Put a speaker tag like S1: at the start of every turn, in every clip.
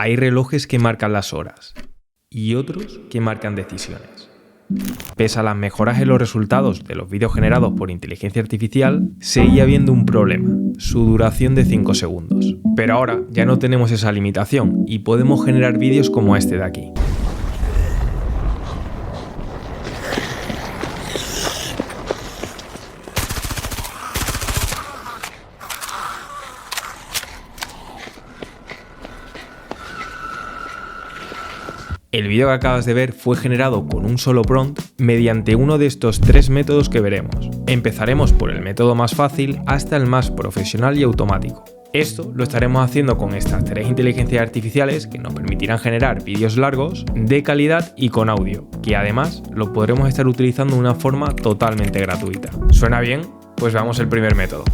S1: Hay relojes que marcan las horas y otros que marcan decisiones. Pese a las mejoras en los resultados de los vídeos generados por inteligencia artificial, seguía habiendo un problema, su duración de 5 segundos. Pero ahora ya no tenemos esa limitación y podemos generar vídeos como este de aquí. El vídeo que acabas de ver fue generado con un solo prompt mediante uno de estos 3 métodos que veremos. Empezaremos por el método más fácil hasta el más profesional y automático. Esto lo estaremos haciendo con estas 3 inteligencias artificiales que nos permitirán generar vídeos largos, de calidad y con audio, que además lo podremos estar utilizando de una forma totalmente gratuita. ¿Suena bien? Pues veamos el primer método.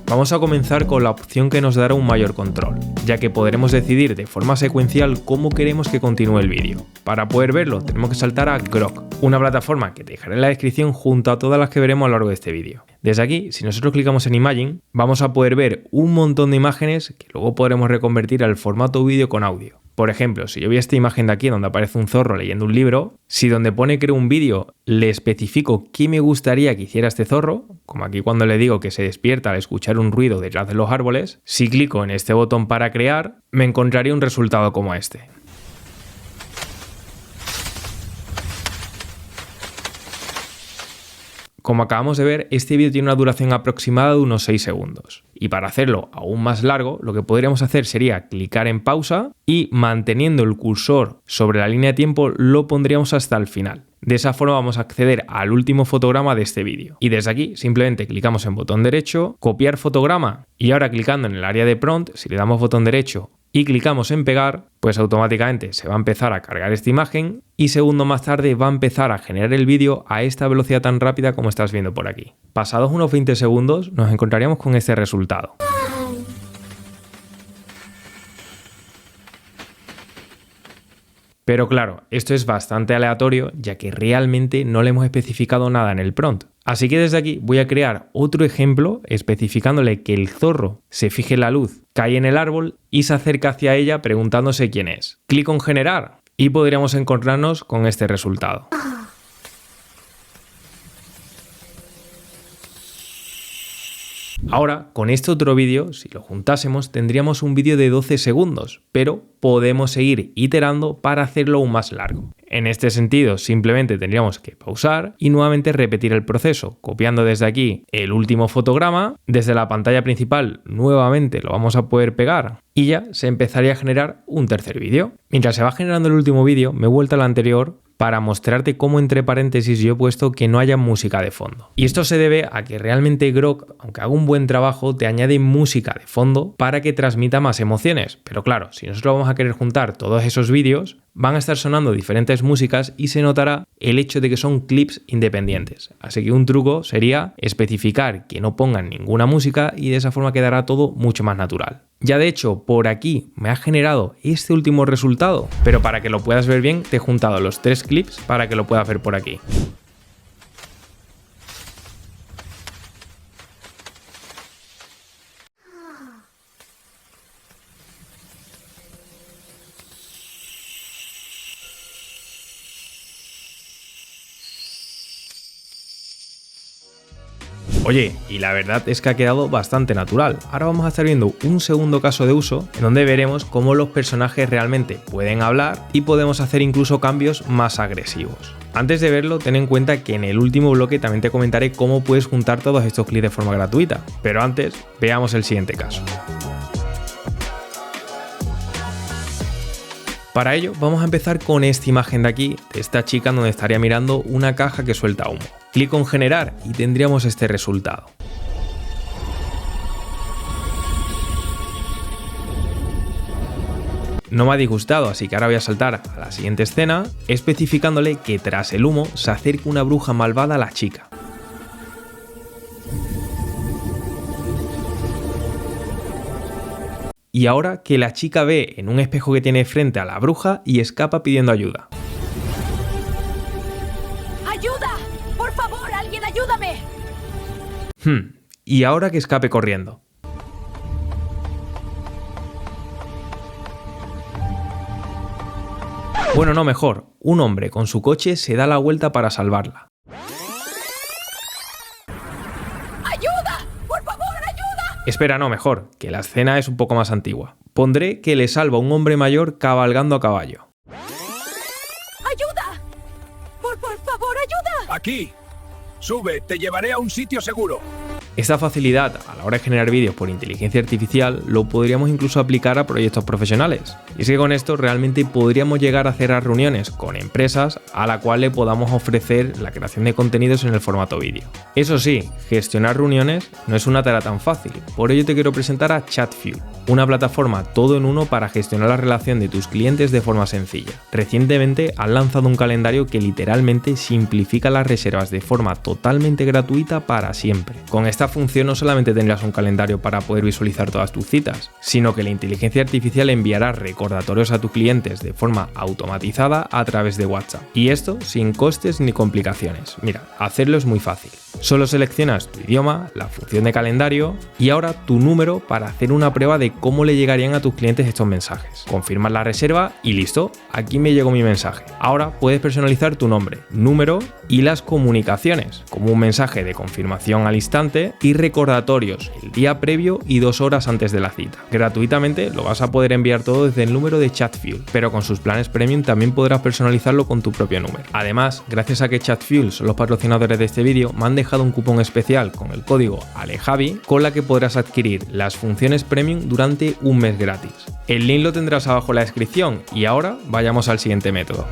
S1: Vamos a comenzar con la opción que nos dará un mayor control, ya que podremos decidir de forma secuencial cómo queremos que continúe el vídeo. Para poder verlo tenemos que saltar a Grok, una plataforma que te dejaré en la descripción junto a todas las que veremos a lo largo de este vídeo. Desde aquí, si nosotros clicamos en Imagine, vamos a poder ver un montón de imágenes que luego podremos reconvertir al formato vídeo con audio. Por ejemplo, si yo vi esta imagen de aquí donde aparece un zorro leyendo un libro, si donde pone creo un vídeo le especifico qué me gustaría que hiciera este zorro, como aquí cuando le digo que se despierta al escuchar un ruido detrás de los árboles, si clico en este botón para crear, me encontraría un resultado como este. Como acabamos de ver, este vídeo tiene una duración aproximada de unos 6 segundos. Y para hacerlo aún más largo, lo que podríamos hacer sería clicar en pausa y manteniendo el cursor sobre la línea de tiempo lo pondríamos hasta el final. De esa forma vamos a acceder al último fotograma de este vídeo. Y desde aquí simplemente clicamos en botón derecho, copiar fotograma y ahora clicando en el área de prompt, si le damos botón derecho y clicamos en pegar, pues automáticamente se va a empezar a cargar esta imagen y segundos más tarde va a empezar a generar el vídeo a esta velocidad tan rápida como estás viendo por aquí. Pasados unos 20 segundos nos encontraríamos con este resultado. Pero claro, esto es bastante aleatorio ya que realmente no le hemos especificado nada en el prompt. Así que desde aquí voy a crear otro ejemplo especificándole que el zorro se fije en la luz, cae en el árbol y se acerca hacia ella preguntándose quién es. Clico en generar y podríamos encontrarnos con este resultado. Ahora, con este otro vídeo, si lo juntásemos, tendríamos un vídeo de 12 segundos, pero podemos seguir iterando para hacerlo aún más largo. En este sentido, simplemente tendríamos que pausar y nuevamente repetir el proceso, copiando desde aquí el último fotograma, desde la pantalla principal nuevamente lo vamos a poder pegar y ya se empezaría a generar un tercer vídeo. Mientras se va generando el último vídeo, me he vuelto al anterior para mostrarte cómo entre paréntesis yo he puesto que no haya música de fondo. Y esto se debe a que realmente Grok, aunque haga un buen trabajo, te añade música de fondo para que transmita más emociones. Pero claro, si nosotros vamos a querer juntar todos esos vídeos, van a estar sonando diferentes músicas y se notará el hecho de que son clips independientes. Así que un truco sería especificar que no pongan ninguna música y de esa forma quedará todo mucho más natural. Ya de hecho, por aquí me ha generado este último resultado, pero para que lo puedas ver bien te he juntado los 3 clips para que lo puedas ver por aquí. Oye, y la verdad es que ha quedado bastante natural. Ahora vamos a estar viendo un segundo caso de uso en donde veremos cómo los personajes realmente pueden hablar y podemos hacer incluso cambios más agresivos. Antes de verlo, ten en cuenta que en el último bloque también te comentaré cómo puedes juntar todos estos clips de forma gratuita. Pero antes, veamos el siguiente caso. Para ello, vamos a empezar con esta imagen de aquí, de esta chica donde estaría mirando una caja que suelta humo. Clico en generar y tendríamos este resultado. No me ha disgustado, así que ahora voy a saltar a la siguiente escena, especificándole que tras el humo se acerca una bruja malvada a la chica. Y ahora que la chica ve en un espejo que tiene frente a la bruja y escapa pidiendo ayuda.
S2: ¡Ayuda! ¡Por favor, alguien ayúdame!
S1: Y ahora que escape corriendo. Bueno, no, mejor, un hombre con su coche se da la vuelta para salvarla.
S2: ¡Ayuda! ¡Por favor, ayuda!
S1: Espera, no, mejor, que la escena es un poco más antigua. Pondré que le salva un hombre mayor cabalgando a caballo.
S2: ¡Ayuda! ¡Por favor, ayuda!
S3: Aquí. Sube, te llevaré a un sitio seguro.
S1: Esta facilidad a la hora de generar vídeos por inteligencia artificial lo podríamos incluso aplicar a proyectos profesionales. Y es que con esto realmente podríamos llegar a cerrar reuniones con empresas a la cual le podamos ofrecer la creación de contenidos en el formato vídeo. Eso sí, gestionar reuniones no es una tarea tan fácil, por ello te quiero presentar a Chatfuel, una plataforma todo en uno para gestionar la relación de tus clientes de forma sencilla. Recientemente han lanzado un calendario que literalmente simplifica las reservas de forma totalmente gratuita para siempre. Con esta función no solamente tendrás un calendario para poder visualizar todas tus citas, sino que la inteligencia artificial enviará recordatorios a tus clientes de forma automatizada a través de WhatsApp. Y esto sin costes ni complicaciones. Mira, hacerlo es muy fácil. Solo seleccionas tu idioma, la función de calendario y ahora tu número para hacer una prueba de cómo le llegarían a tus clientes estos mensajes. Confirmas la reserva y listo, aquí me llegó mi mensaje. Ahora puedes personalizar tu nombre, número y las comunicaciones, como un mensaje de confirmación al instante y recordatorios el día previo y 2 horas antes de la cita. Gratuitamente lo vas a poder enviar todo desde el número de Chatfuel, pero con sus planes premium también podrás personalizarlo con tu propio número. Además, gracias a que Chatfuel son los patrocinadores de este vídeo, me han dejado un cupón especial con el código ALEJAVI con la que podrás adquirir las funciones premium durante un mes gratis. El link lo tendrás abajo en la descripción y ahora vayamos al siguiente método.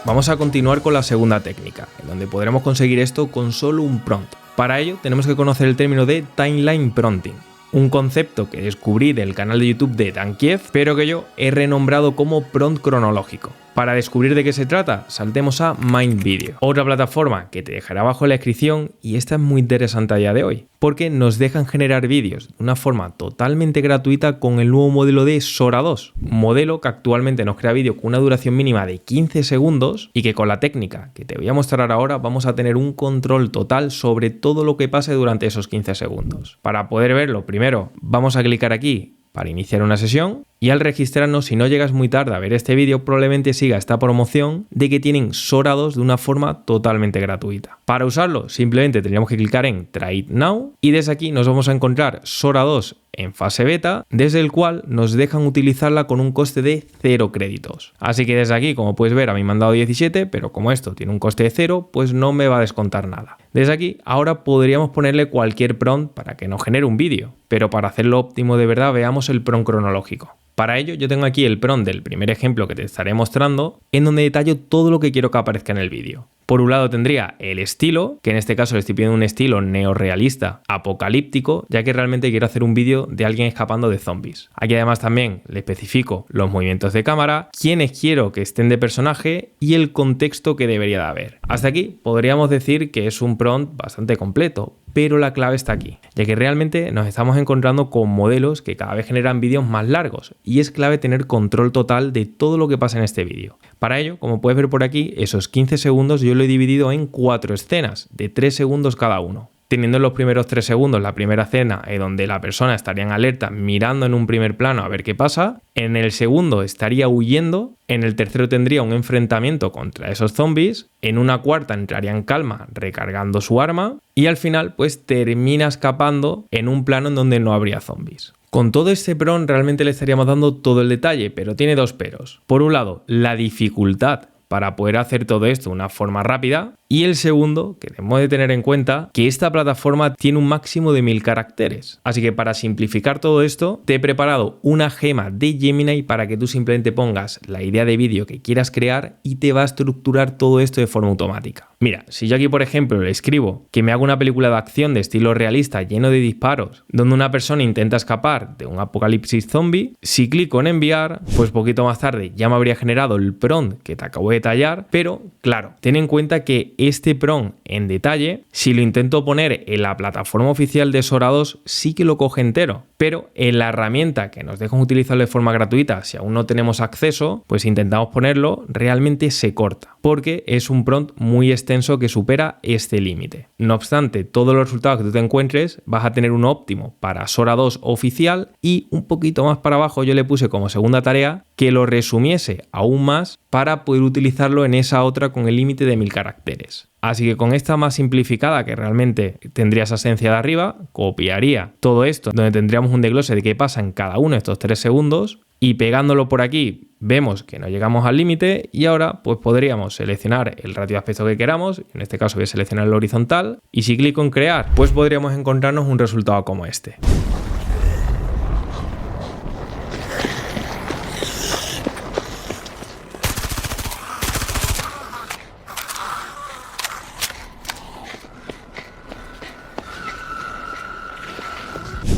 S1: Vamos a continuar con la segunda técnica, en donde podremos conseguir esto con solo un prompt. Para ello tenemos que conocer el término de timeline prompting, un concepto que descubrí del canal de YouTube de Dankiev, pero que yo he renombrado como prompt cronológico. Para descubrir de qué se trata, saltemos a Mind Video, otra plataforma que te dejaré abajo en la descripción, y esta es muy interesante a día de hoy, porque nos dejan generar vídeos de una forma totalmente gratuita con el nuevo modelo de Sora 2, modelo que actualmente nos crea vídeo con una duración mínima de 15 segundos y que con la técnica que te voy a mostrar ahora vamos a tener un control total sobre todo lo que pase durante esos 15 segundos. Para poder verlo, primero vamos a clicar aquí para iniciar una sesión y al registrarnos, si no llegas muy tarde a ver este vídeo, probablemente siga esta promoción de que tienen Sora 2 de una forma totalmente gratuita. Para usarlo simplemente tendríamos que clicar en Try It Now y desde aquí nos vamos a encontrar Sora 2 en fase beta, desde el cual nos dejan utilizarla con un coste de 0 créditos. Así que desde aquí, como puedes ver, a mí me han dado 17, pero como esto tiene un coste de 0, pues no me va a descontar nada. Desde aquí, ahora podríamos ponerle cualquier prompt para que nos genere un vídeo, pero para hacerlo óptimo de verdad, veamos el prompt cronológico. Para ello yo tengo aquí el prompt del primer ejemplo que te estaré mostrando, en donde detallo todo lo que quiero que aparezca en el vídeo. Por un lado tendría el estilo, que en este caso le estoy pidiendo un estilo neorrealista, apocalíptico, ya que realmente quiero hacer un vídeo de alguien escapando de zombies. Aquí además también le especifico los movimientos de cámara, quiénes quiero que estén de personaje y el contexto que debería de haber. Hasta aquí podríamos decir que es un prompt bastante completo, pero la clave está aquí, ya que realmente nos estamos encontrando con modelos que cada vez generan vídeos más largos y es clave tener control total de todo lo que pasa en este vídeo. Para ello, como puedes ver por aquí, esos 15 segundos yo lo he dividido en 4 escenas de 3 segundos cada uno. Teniendo en los primeros 3 segundos la primera escena donde la persona estaría en alerta mirando en un primer plano a ver qué pasa, en el segundo estaría huyendo, en el tercero tendría un enfrentamiento contra esos zombies, en una cuarta entraría en calma recargando su arma y al final pues termina escapando en un plano en donde no habría zombies. Con todo este prompt realmente le estaríamos dando todo el detalle, pero tiene 2 peros. Por un lado, la dificultad para poder hacer todo esto de una forma rápida. Y el segundo, que debemos de tener en cuenta, que esta plataforma tiene un máximo de 1000 caracteres. Así que para simplificar todo esto, te he preparado una gema de Gemini para que tú simplemente pongas la idea de vídeo que quieras crear y te va a estructurar todo esto de forma automática. Mira, si yo aquí por ejemplo le escribo que me haga una película de acción de estilo realista lleno de disparos, donde una persona intenta escapar de un apocalipsis zombie, si clico en enviar, pues poquito más tarde ya me habría generado el prompt que te acabo de detallar, pero claro, ten en cuenta que este prompt en detalle, si lo intento poner en la plataforma oficial de Sora 2, sí que lo coge entero, pero en la herramienta que nos dejan utilizarlo de forma gratuita, si aún no tenemos acceso, pues intentamos ponerlo, realmente se corta, porque es un prompt muy extenso que supera este límite. No obstante, todos los resultados que tú te encuentres vas a tener uno óptimo para Sora 2 oficial y un poquito más para abajo yo le puse como segunda tarea que lo resumiese aún más para poder utilizarlo en esa otra con el límite de 1000 caracteres. Así que con esta más simplificada, que realmente tendría esa esencia de arriba, copiaría todo esto donde tendríamos un desglose de qué pasa en cada uno de estos 3 segundos y pegándolo por aquí vemos que no llegamos al límite y ahora pues podríamos seleccionar el ratio de aspecto que queramos, en este caso voy a seleccionar el horizontal y si clico en crear pues podríamos encontrarnos un resultado como este.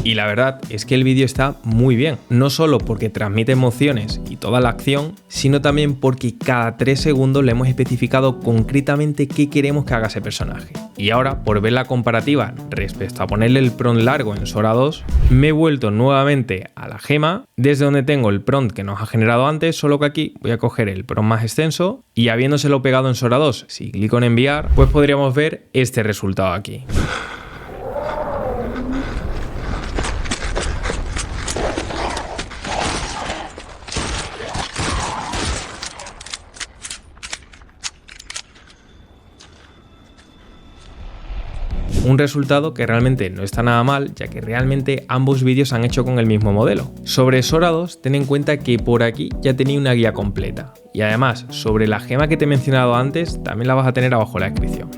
S1: Y la verdad es que el vídeo está muy bien, no solo porque transmite emociones y toda la acción, sino también porque cada 3 segundos le hemos especificado concretamente qué queremos que haga ese personaje. Y ahora, por ver la comparativa respecto a ponerle el prompt largo en Sora 2, me he vuelto nuevamente a la gema, desde donde tengo el prompt que nos ha generado antes, solo que aquí voy a coger el prompt más extenso y habiéndoselo pegado en Sora 2, si clico en enviar, pues podríamos ver este resultado aquí. Un resultado que realmente no está nada mal, ya que realmente ambos vídeos se han hecho con el mismo modelo. Sobre Sora 2, ten en cuenta que por aquí ya tenía una guía completa. Y además, sobre la gema que te he mencionado antes, también la vas a tener abajo en la descripción.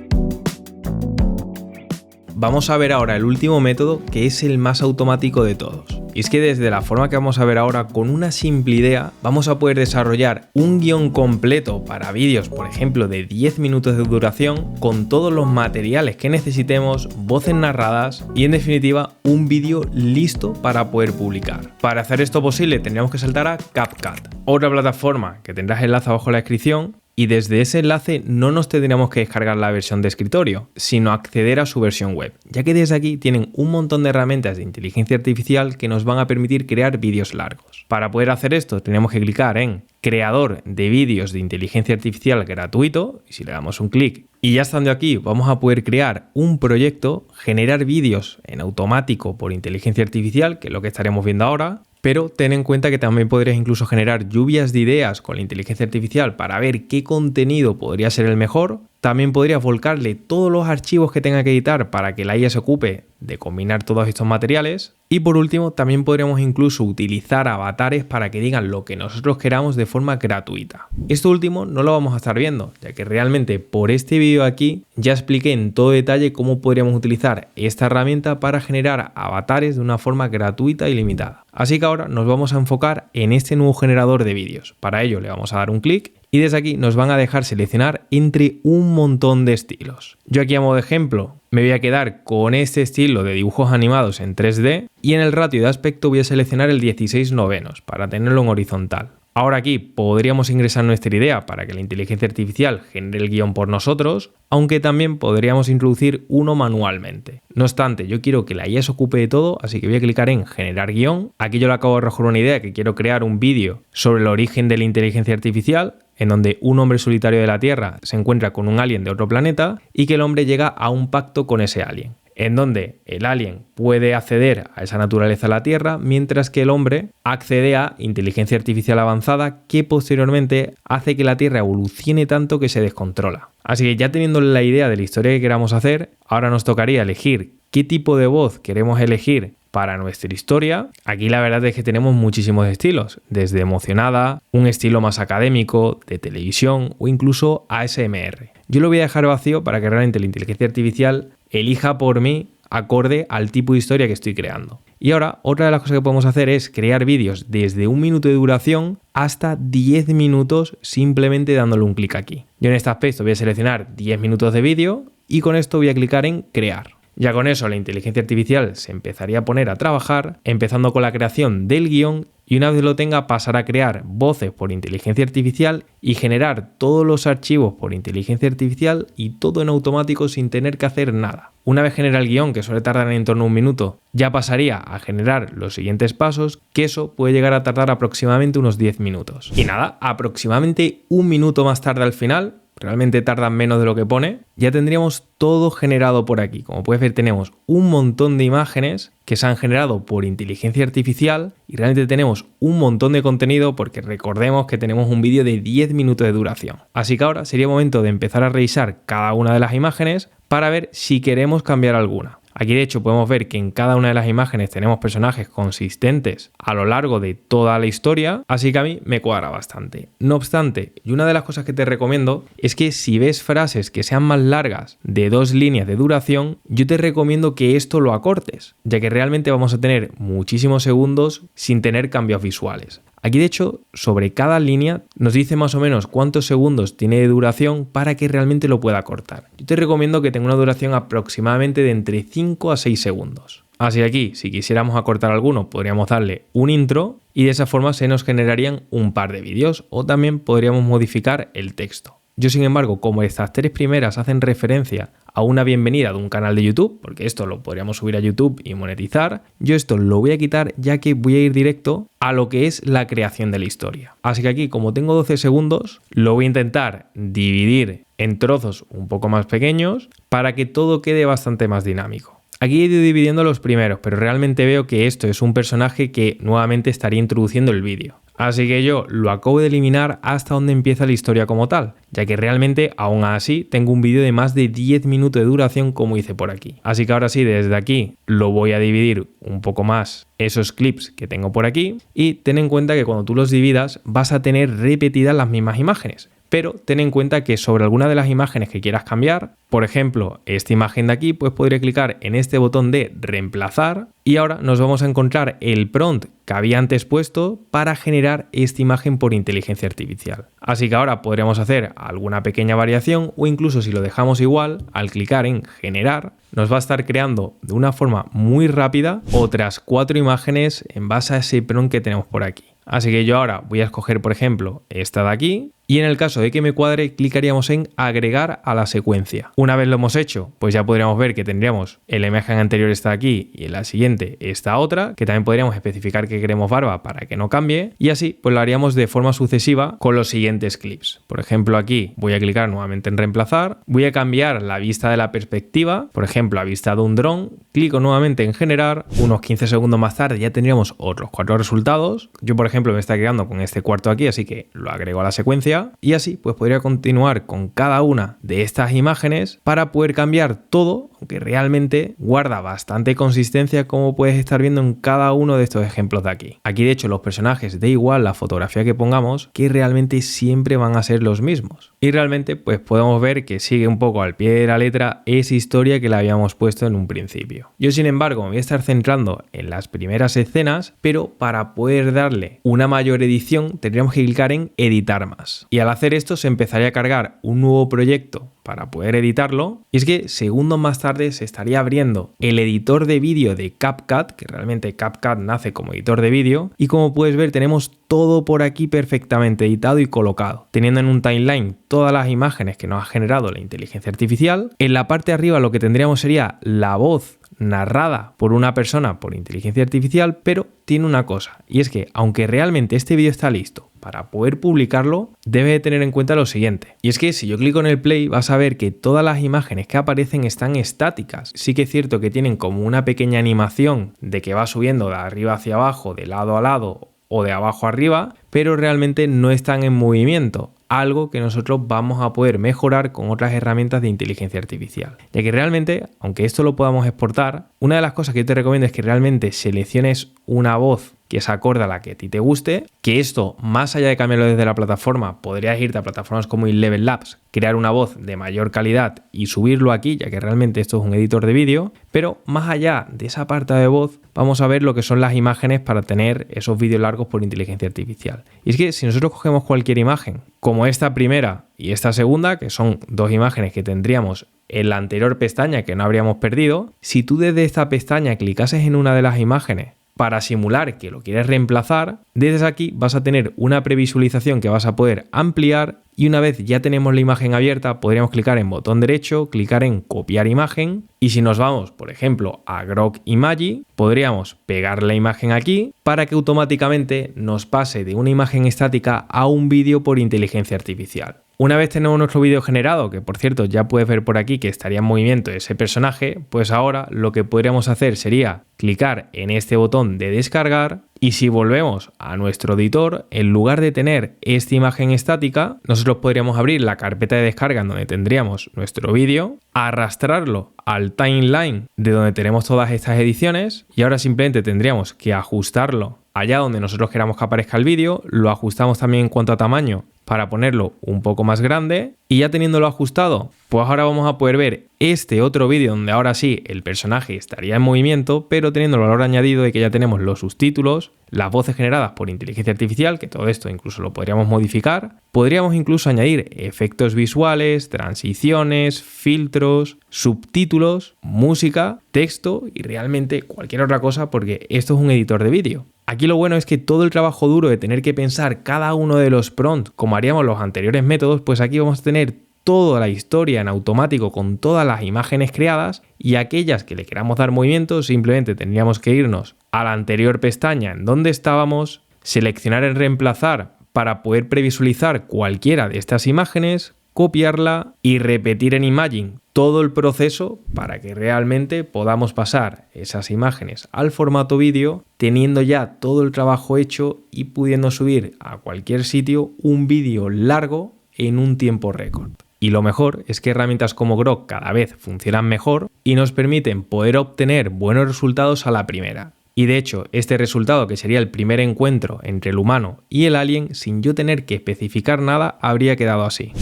S1: Vamos a ver ahora el último método, que es el más automático de todos. Y es que desde la forma que vamos a ver ahora, con una simple idea, vamos a poder desarrollar un guión completo para vídeos, por ejemplo, de 10 minutos de duración, con todos los materiales que necesitemos, voces narradas y, en definitiva, un vídeo listo para poder publicar. Para hacer esto posible, tendríamos que saltar a CapCut, otra plataforma que tendrás enlace abajo en la descripción. Y desde ese enlace no nos tendríamos que descargar la versión de escritorio, sino acceder a su versión web, ya que desde aquí tienen un montón de herramientas de inteligencia artificial que nos van a permitir crear vídeos largos. Para poder hacer esto tenemos que clicar en creador de vídeos de inteligencia artificial gratuito, y si le damos un clic y ya estando aquí vamos a poder crear un proyecto, generar vídeos en automático por inteligencia artificial, que es lo que estaremos viendo ahora. Pero ten en cuenta que también podrías incluso generar lluvias de ideas con la inteligencia artificial para ver qué contenido podría ser el mejor. También podrías volcarle todos los archivos que tenga que editar para que la IA se ocupe de combinar todos estos materiales. Y por último, también podríamos incluso utilizar avatares para que digan lo que nosotros queramos de forma gratuita. Esto último no lo vamos a estar viendo, ya que realmente por este vídeo aquí ya expliqué en todo detalle cómo podríamos utilizar esta herramienta para generar avatares de una forma gratuita y limitada. Así que ahora nos vamos a enfocar en este nuevo generador de vídeos. Para ello le vamos a dar un clic y desde aquí nos van a dejar seleccionar entre un montón de estilos. Yo aquí a modo de ejemplo me voy a quedar con este estilo de dibujos animados en 3D y en el ratio de aspecto voy a seleccionar el 16/9 para tenerlo en horizontal. Ahora aquí podríamos ingresar nuestra idea para que la inteligencia artificial genere el guión por nosotros, aunque también podríamos introducir uno manualmente. No obstante, yo quiero que la IA se ocupe de todo, así que voy a clicar en generar guión. Aquí yo le acabo de arrojar una idea, que quiero crear un vídeo sobre el origen de la inteligencia artificial, en donde un hombre solitario de la Tierra se encuentra con un alien de otro planeta y que el hombre llega a un pacto con ese alien, en donde el alien puede acceder a esa naturaleza de la Tierra, mientras que el hombre accede a inteligencia artificial avanzada que posteriormente hace que la Tierra evolucione tanto que se descontrola. Así que ya teniendo la idea de la historia que queramos hacer, ahora nos tocaría elegir qué tipo de voz queremos elegir para nuestra historia. Aquí la verdad es que tenemos muchísimos estilos, desde emocionada, un estilo más académico, de televisión o incluso ASMR. Yo lo voy a dejar vacío para que realmente la inteligencia artificial elija por mí acorde al tipo de historia que estoy creando. Y ahora, otra de las cosas que podemos hacer es crear vídeos desde 1 minuto de duración hasta 10 minutos simplemente dándole un clic aquí. Yo en este aspecto voy a seleccionar 10 minutos de vídeo y con esto voy a clicar en crear. Ya con eso la inteligencia artificial se empezaría a poner a trabajar, empezando con la creación del guión, y una vez lo tenga pasar a crear voces por inteligencia artificial y generar todos los archivos por inteligencia artificial y todo en automático sin tener que hacer nada. Una vez genera el guión, que suele tardar en torno a 1 minuto, ya pasaría a generar los siguientes pasos, que eso puede llegar a tardar aproximadamente unos 10 minutos. Y nada, aproximadamente 1 minuto más tarde al final, realmente tardan menos de lo que pone, ya tendríamos todo generado por aquí. Como puedes ver, tenemos un montón de imágenes que se han generado por inteligencia artificial y realmente tenemos un montón de contenido porque recordemos que tenemos un vídeo de 10 minutos de duración. Así que ahora sería momento de empezar a revisar cada una de las imágenes para ver si queremos cambiar alguna. Aquí de hecho podemos ver que en cada una de las imágenes tenemos personajes consistentes a lo largo de toda la historia, así que a mí me cuadra bastante. No obstante, y una de las cosas que te recomiendo es que si ves frases que sean más largas de 2 líneas de duración, yo te recomiendo que esto lo acortes, ya que realmente vamos a tener muchísimos segundos sin tener cambios visuales. Aquí de hecho, sobre cada línea nos dice más o menos cuántos segundos tiene de duración para que realmente lo pueda cortar. Yo te recomiendo que tenga una duración aproximadamente de entre 5 a 6 segundos. Así que aquí, si quisiéramos acortar alguno, podríamos darle un intro y de esa forma se nos generarían un par de vídeos o también podríamos modificar el texto. Yo, sin embargo, como estas 3 primeras hacen referencia a una bienvenida de un canal de YouTube, porque esto lo podríamos subir a YouTube y monetizar, yo esto lo voy a quitar ya que voy a ir directo a lo que es la creación de la historia. Así que aquí, como tengo 12 segundos, lo voy a intentar dividir en trozos un poco más pequeños para que todo quede bastante más dinámico. Aquí he ido dividiendo los primeros, pero realmente veo que esto es un personaje que nuevamente estaría introduciendo el vídeo. Así que yo lo acabo de eliminar hasta donde empieza la historia como tal, ya que realmente aún así tengo un vídeo de más de 10 minutos de duración como hice por aquí. Así que ahora sí, desde aquí lo voy a dividir un poco más esos clips que tengo por aquí y ten en cuenta que cuando tú los dividas vas a tener repetidas las mismas imágenes. Pero ten en cuenta que sobre alguna de las imágenes que quieras cambiar, por ejemplo, esta imagen de aquí, pues podría clicar en este botón de reemplazar y ahora nos vamos a encontrar el prompt que había antes puesto para generar esta imagen por inteligencia artificial. Así que ahora podríamos hacer alguna pequeña variación o incluso si lo dejamos igual, al clicar en generar, nos va a estar creando de una forma muy rápida otras 4 imágenes en base a ese prompt que tenemos por aquí. Así que yo ahora voy a escoger, por ejemplo, esta de aquí y en el caso de que me cuadre, clicaríamos en agregar a la secuencia. Una vez lo hemos hecho, pues ya podríamos ver que tendríamos la imagen anterior está aquí y en la siguiente esta otra, que también podríamos especificar que queremos barba para que no cambie y así pues lo haríamos de forma sucesiva con los siguientes clips. Por ejemplo, aquí voy a clicar nuevamente en reemplazar, voy a cambiar la vista de la perspectiva, por ejemplo a vista de un dron, clico nuevamente en generar, unos 15 segundos más tarde ya tendríamos otros 4 resultados. Yo por ejemplo me está quedando con este cuarto aquí, así que lo agrego a la secuencia y así pues podría continuar con cada una de estas imágenes para poder cambiar todo, aunque realmente guarda bastante consistencia como puedes estar viendo en cada uno de estos ejemplos de aquí. Aquí de hecho los personajes da igual la fotografía que pongamos, que realmente siempre van a ser los mismos. Y realmente pues podemos ver que sigue un poco al pie de la letra esa historia que le habíamos puesto en un principio. Yo sin embargo me voy a estar centrando en las primeras escenas, pero para poder darle una mayor edición tendríamos que clicar en editar más. Y al hacer esto se empezaría a cargar un nuevo proyecto para poder editarlo y es que segundos más tarde se estaría abriendo el editor de vídeo de CapCut, que realmente CapCut nace como editor de vídeo y como puedes ver tenemos todo por aquí perfectamente editado y colocado, teniendo en un timeline todas las imágenes que nos ha generado la inteligencia artificial. En la parte de arriba lo que tendríamos sería la voz narrada por una persona por inteligencia artificial, pero tiene una cosa y es que aunque realmente este vídeo está listo para poder publicarlo, debe de tener en cuenta lo siguiente. Y es que si yo clico en el play vas a ver que todas las imágenes que aparecen están estáticas. Sí que es cierto que tienen como una pequeña animación de que va subiendo de arriba hacia abajo, de lado a lado o de abajo arriba, pero realmente no están en movimiento. Algo que nosotros vamos a poder mejorar con otras herramientas de inteligencia artificial. Ya que realmente, aunque esto lo podamos exportar, una de las cosas que yo te recomiendo es que realmente selecciones una voz que se acorde a la que a ti te guste, que esto, más allá de cambiarlo desde la plataforma, podrías irte a plataformas como Eleven Labs, crear una voz de mayor calidad y subirlo aquí, ya que realmente esto es un editor de vídeo, pero más allá de esa parte de voz, vamos a ver lo que son las imágenes para tener esos vídeos largos por inteligencia artificial. Y es que si nosotros cogemos cualquier imagen, como esta primera y esta segunda, que son 2 imágenes que tendríamos en la anterior pestaña que no habríamos perdido, si tú desde esta pestaña clicases en una de las imágenes para simular que lo quieres reemplazar, desde aquí vas a tener una previsualización que vas a poder ampliar y una vez ya tenemos la imagen abierta podríamos clicar en botón derecho, clicar en copiar imagen y si nos vamos por ejemplo a Grok Imagy podríamos pegar la imagen aquí para que automáticamente nos pase de una imagen estática a un vídeo por inteligencia artificial. Una vez tenemos nuestro vídeo generado, que por cierto ya puedes ver por aquí que estaría en movimiento ese personaje, pues ahora lo que podríamos hacer sería clicar en este botón de descargar y si volvemos a nuestro editor, en lugar de tener esta imagen estática, nosotros podríamos abrir la carpeta de descarga en donde tendríamos nuestro vídeo, arrastrarlo al timeline de donde tenemos todas estas ediciones y ahora simplemente tendríamos que ajustarlo allá donde nosotros queramos que aparezca el vídeo, lo ajustamos también en cuanto a tamaño para ponerlo un poco más grande y ya teniéndolo ajustado, pues ahora vamos a poder ver este otro vídeo donde ahora sí el personaje estaría en movimiento, pero teniendo el valor añadido de que ya tenemos los subtítulos, las voces generadas por inteligencia artificial, que todo esto incluso lo podríamos modificar, podríamos incluso añadir efectos visuales, transiciones, filtros, subtítulos, música, texto y realmente cualquier otra cosa porque esto es un editor de vídeo. Aquí lo bueno es que todo el trabajo duro de tener que pensar cada uno de los prompts como haríamos los anteriores métodos, pues aquí vamos a tener toda la historia en automático con todas las imágenes creadas y aquellas que le queramos dar movimiento simplemente tendríamos que irnos a la anterior pestaña en donde estábamos, seleccionar en reemplazar para poder previsualizar cualquiera de estas imágenes, copiarla y repetir en Imagen todo el proceso para que realmente podamos pasar esas imágenes al formato vídeo teniendo ya todo el trabajo hecho y pudiendo subir a cualquier sitio un vídeo largo en un tiempo récord. Y lo mejor es que herramientas como Grok cada vez funcionan mejor y nos permiten poder obtener buenos resultados a la primera. Y de hecho, este resultado, que sería el primer encuentro entre el humano y el alien, sin yo tener que especificar nada, habría quedado así.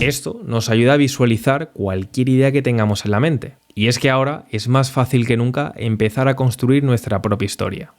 S1: Esto nos ayuda a visualizar cualquier idea que tengamos en la mente. Y es que ahora es más fácil que nunca empezar a construir nuestra propia historia.